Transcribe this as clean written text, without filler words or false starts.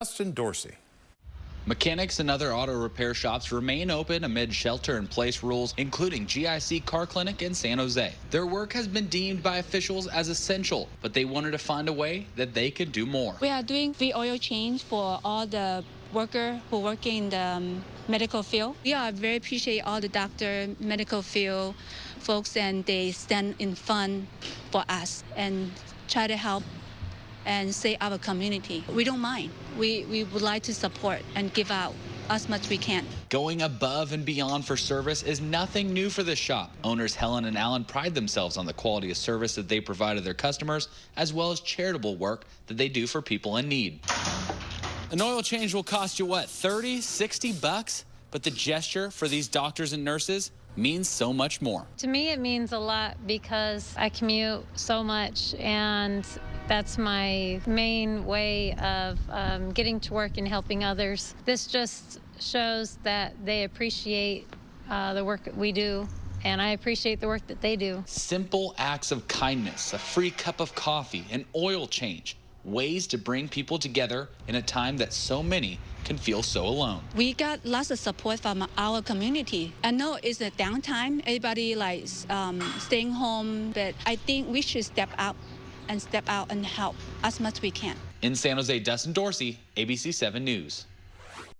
Dustin Dorsey. Mechanics and other auto repair shops remain open amid shelter-in-place rules, including GIC Car Clinic in San Jose. Their work has been deemed by officials as essential, but they wanted to find a way that they could do more. We are doing free oil change for all the workers who work in the medical field. We are very appreciate all the doctor, medical field folks, and they stand in front for us and try to help and save our community. We don't mind. We would like to support and give out as much we can. Going above and beyond for service is nothing new for this shop. Owners Helen and Alan pride themselves on the quality of service that they provide to their customers, as well as charitable work that they do for people in need. An oil change will cost you what, 30, 60 bucks? But the gesture for these doctors and nurses means so much more. To me, it means a lot because I commute so much, and that's my main way of getting to work and helping others. This just shows that they appreciate the work that we do, and I appreciate the work that they do. Simple acts of kindness, a free cup of coffee, an oil change, ways to bring people together in a time that so many can feel so alone. We got lots of support from our community. I know it's a downtime, everybody likes staying home, but I think we should step out and help as much we can. In San Jose, Dustin Dorsey, ABC 7 News.